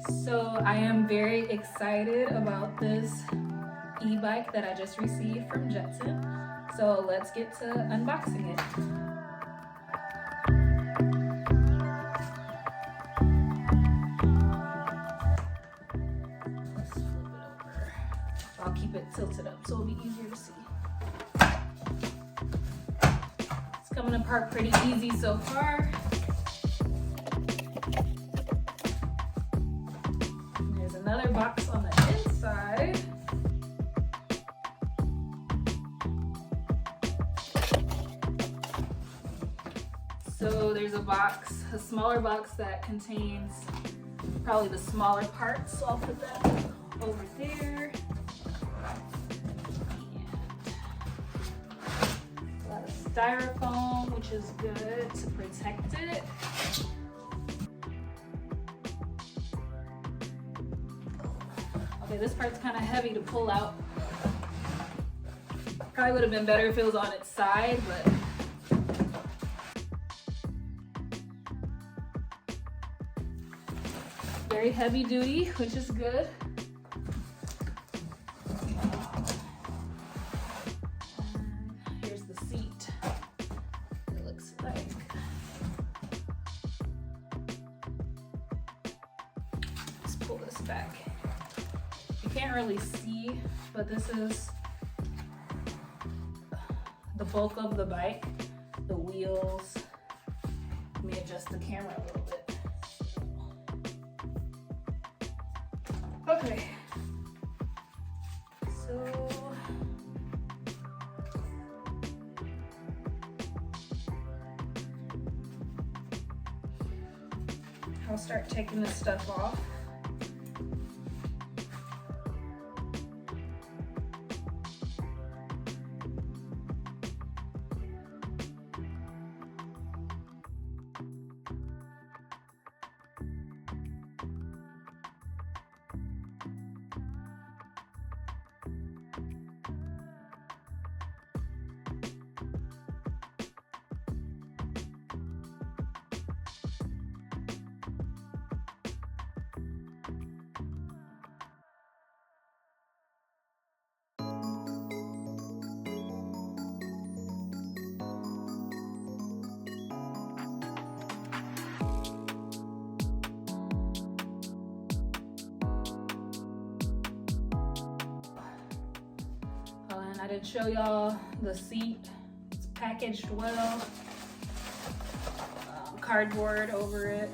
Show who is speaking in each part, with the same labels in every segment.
Speaker 1: So I am very excited about this e-bike that I just received from Jetson. So let's get to unboxing it. Let's flip it over. I'll keep it tilted up so it'll be easier to see. It's coming apart pretty easy so far. There's another box on the inside. So there's a box, a smaller box that contains probably the smaller parts. So I'll put that over there. And a lot of styrofoam, which is good to protect it. Okay, this part's kind of heavy to pull out. Probably would have been better if it was on its side, but very heavy duty, which is good. And here's the seat. It looks like. Let's pull this back. You can't really see, but this is the bulk of the bike. The wheels. Let me adjust the camera a little bit. Okay, so I'll start taking this stuff off. I didn't show y'all the seat. It's packaged well. Cardboard over it.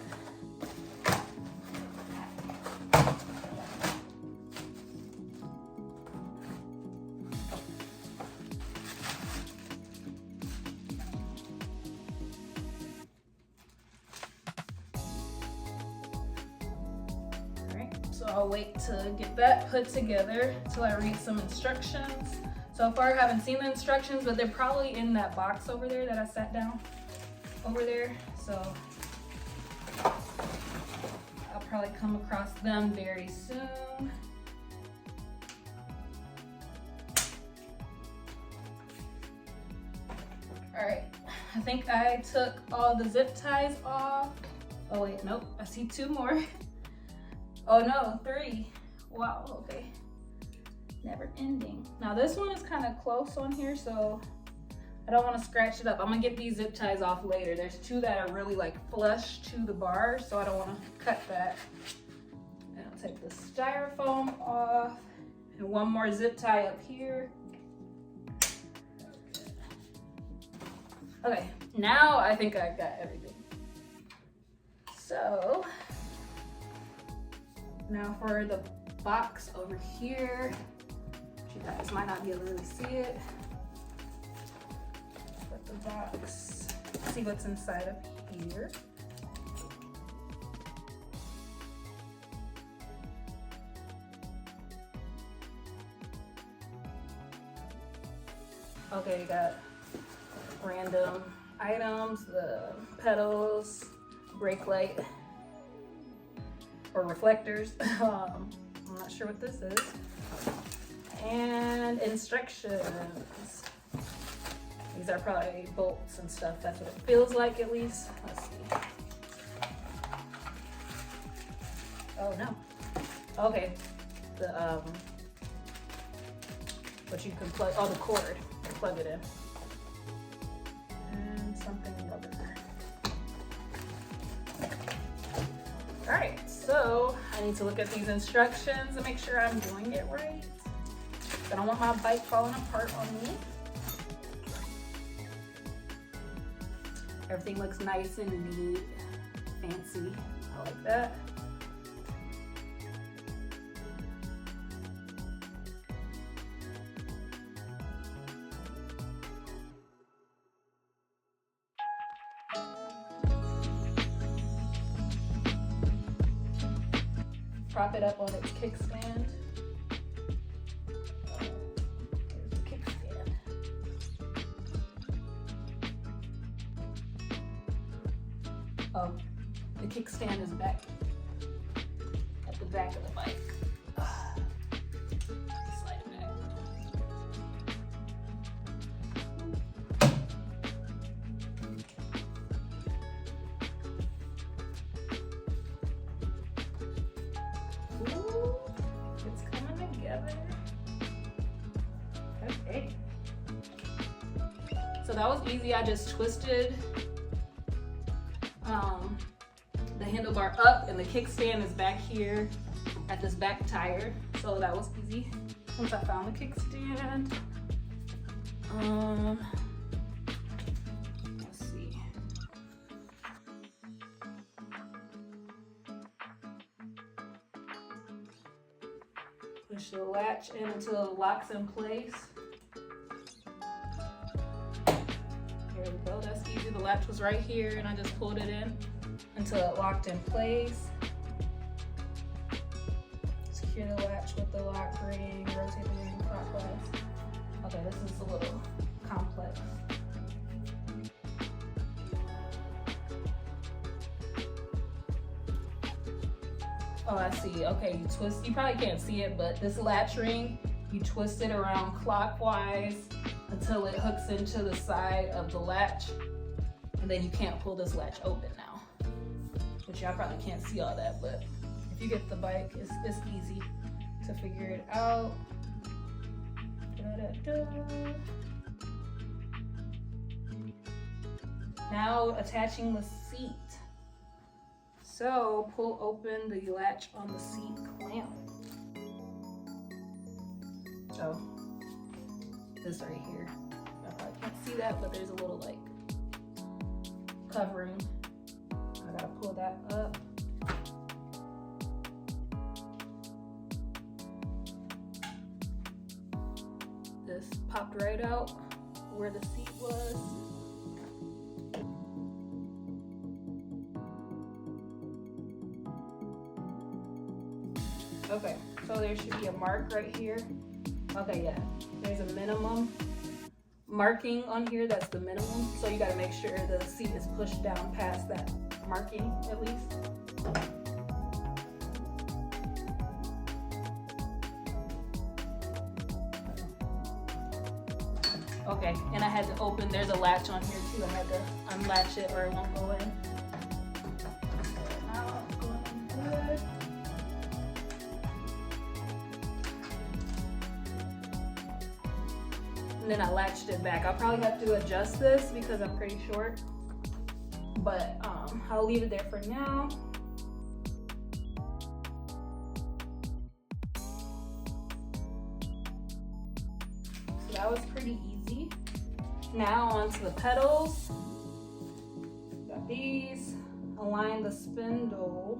Speaker 1: Alright, so I'll wait to get that put together till I read some instructions. So far I haven't seen the instructions, but they're probably in that box over there that I sat down over there. So I'll probably come across them very soon. All right, I think I took all the zip ties off. Oh wait, nope, I see two more. Oh no, three. Wow, okay. Never ending. Now this one is kind of close on here, so I don't want to scratch it up. I'm gonna get these zip ties off later. There's two that are really like flush to the bar, so I don't want to cut that. And I'll take the styrofoam off and one more zip tie up here. Okay, now I think I've got everything. So now for the box over here. You guys might not be able to really see it. Put the box, see what's inside of here. Okay, you got random items, the pedals, brake light, or reflectors. I'm not sure what this is. And instructions. These are probably bolts and stuff. That's what it feels like, at least. Let's see. Oh no. Okay. The but you can plug, oh, the cord, plug it in. And something rubber. All right, so I need to look at these instructions and make sure I'm doing it right. I don't want my bike falling apart on me. Everything looks nice and neat, fancy. I like that. Prop it up on its kickstand. Here's the kickstand. Oh, the kickstand is back at the back of the bike. Slide it back. Ooh, it's coming together. Okay. So that was easy. I just twisted the handlebar up, and the kickstand is back here at this back tire. So that was easy once I found the kickstand. Let's see. Push the latch in until it locks in place. Here we go, that's easy. The latch was right here and I just pulled it in until it locked in place. Secure the latch with the lock ring, rotate the ring clockwise. Okay, this is a little complex. Oh, I see. Okay, you twist, you probably can't see it, but this latch ring, you twist it around clockwise until it hooks into the side of the latch, and then you can't pull this latch open now. Which y'all probably can't see all that, but if you get the bike, it's easy to figure it out. Da-da-da. Now attaching the seat. So pull open the latch on the seat clamp. So this right here, I probably can't see that, but there's a little like covering. I gotta pull that up. This popped right out where the seat was. Okay, so there should be a mark right here. Okay, yeah, there's a minimum marking on here, that's the minimum. So you gotta make sure the seat is pushed down past that marking at least. Okay, and I had to open, there's a latch on here too. I had to unlatch it or it won't go in. Now it's going good. And then I latched it back. I'll probably have to adjust this because I'm pretty short, but I'll leave it there for now. So that was pretty easy. Now onto the pedals. Got these. Align the spindle.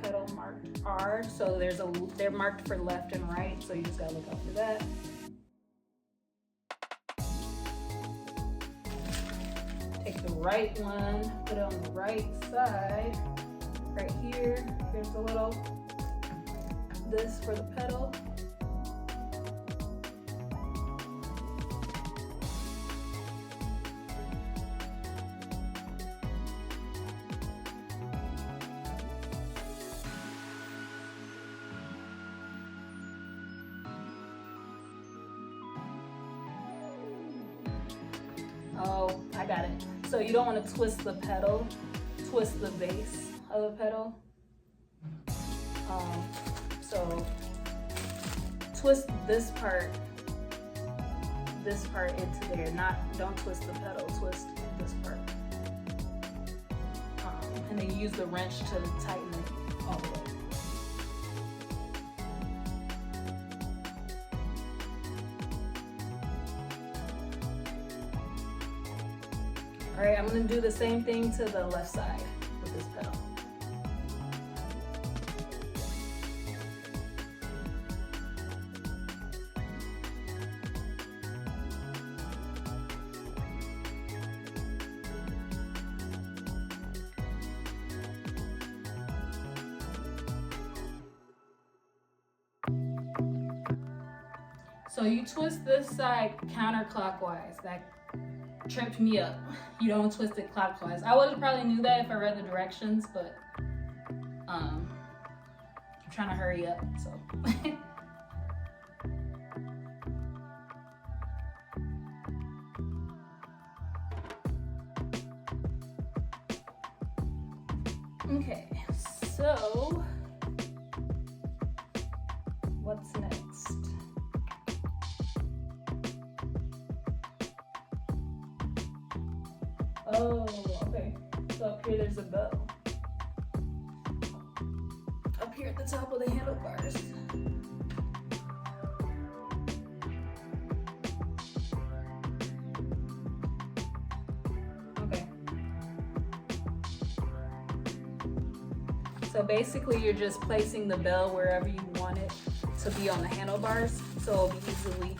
Speaker 1: Pedal marked R, so they're marked for left and right, so you just gotta look out for that. Take the right one, put it on the right side, right here. There's a little this for the pedal. Oh, I got it. So you don't want to twist the pedal twist the base of the pedal. So twist this part into there. Don't twist the pedal, twist this part. And then use the wrench to tighten it all the way. All right, I'm gonna do the same thing to the left side with this pedal. So you twist this side counterclockwise. That tripped me up. You don't twist it clockwise. I would have probably knew that if I read the directions, but I'm trying to hurry up, so. Okay, so what's next? Oh, okay. So up here there's a bell. Up here at the top of the handlebars. Okay. So basically you're just placing the bell wherever you want it to be on the handlebars, so it'll be easily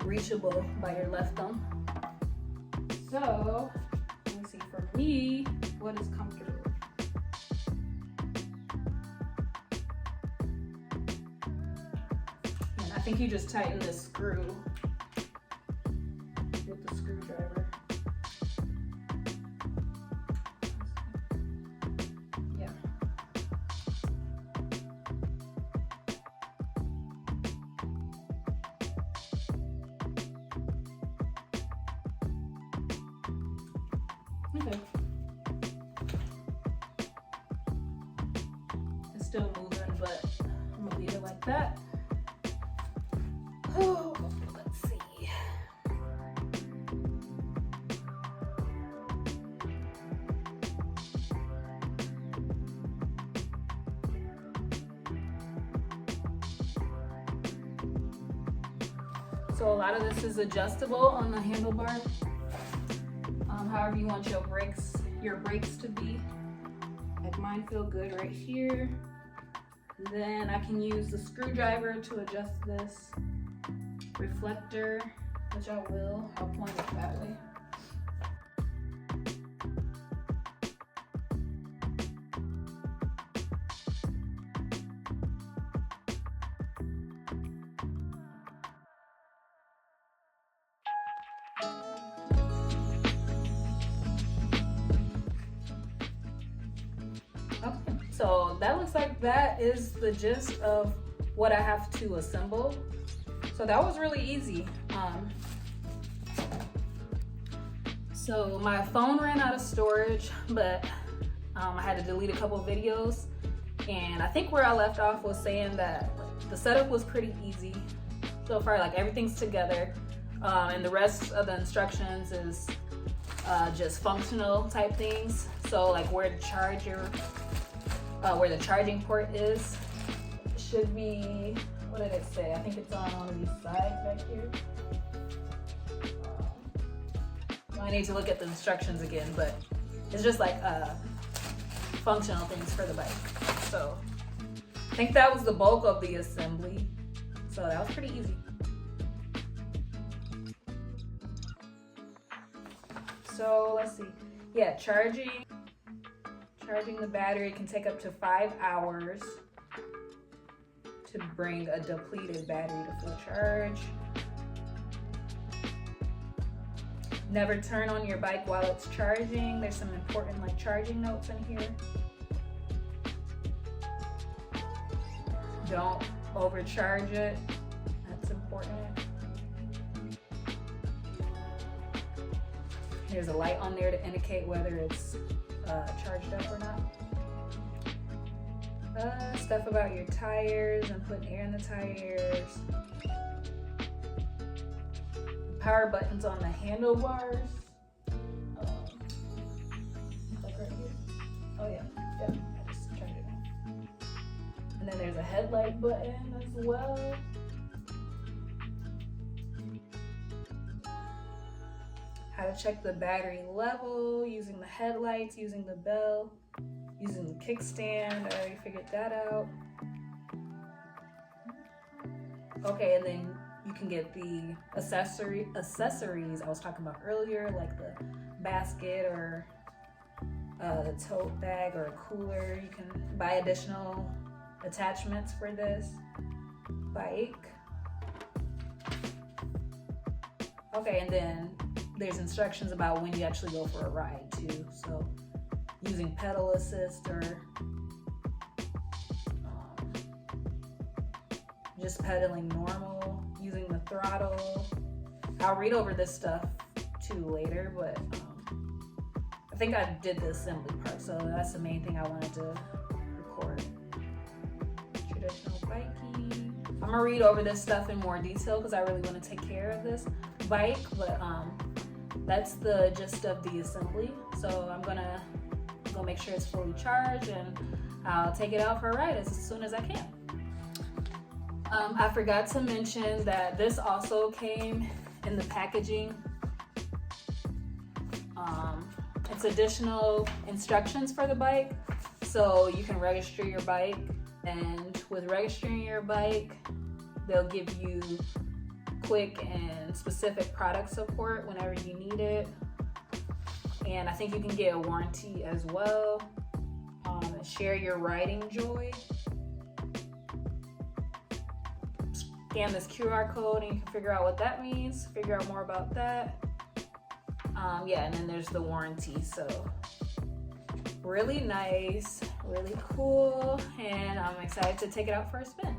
Speaker 1: reachable by your left thumb. So for me, what is comfortable? And I think you just tighten this screw with the screwdriver. Yeah. Okay. It's still moving, but I'm gonna leave it like that. Oh, let's see. So a lot of this is adjustable on the handlebar. However you want your brakes to be. Like mine feel good right here. And then I can use the screwdriver to adjust this reflector, which I will. I'll point it that way. Okay, so that looks like that is the gist of what I have to assemble. So that was really easy. So my phone ran out of storage, but I had to delete a couple videos. And I think where I left off was saying that the setup was pretty easy so far, like everything's together. And the rest of the instructions is just functional type things. So like where the charging port is should be, what did it say? I think it's on one of these sides back here. I need to look at the instructions again, but it's just like functional things for the bike. So I think that was the bulk of the assembly. So that was pretty easy. So let's see. Yeah, charging the battery can take up to 5 hours to bring a depleted battery to full charge. Never turn on your bike while it's charging. There's some important like charging notes in here. Don't overcharge it. That's important. There's a light on there to indicate whether it's charged up or not. Stuff about your tires and putting air in the tires. Power buttons on the handlebars. Like right here. Oh yeah, yep. I just turned it on. And then there's a headlight button as well. How to check the battery level using the headlights, using the bell, using the kickstand. I already figured that out. Okay, and then you can get the accessories I was talking about earlier, like the basket or the tote bag or a cooler. You can buy additional attachments for this bike. Okay, and then there's instructions about when you actually go for a ride too. So using pedal assist or just pedaling normal, using the throttle. I'll read over this stuff too later, but I think I did the assembly part, so that's the main thing I wanted to record. Traditional biking. I'm gonna read over this stuff in more detail because I really want to take care of this bike, but that's the gist of the assembly. So I'm gonna go make sure it's fully charged and I'll take it out for a ride as soon as I can. I forgot to mention that this also came in the packaging. It's additional instructions for the bike, so you can register your bike, and with registering your bike, they'll give you quick and specific product support whenever you need it. And I think you can get a warranty as well. Share your riding joy. Scan this QR code and you can figure out what that means, figure out more about that. Yeah, and then there's the warranty. So really nice, really cool, and I'm excited to take it out for a spin.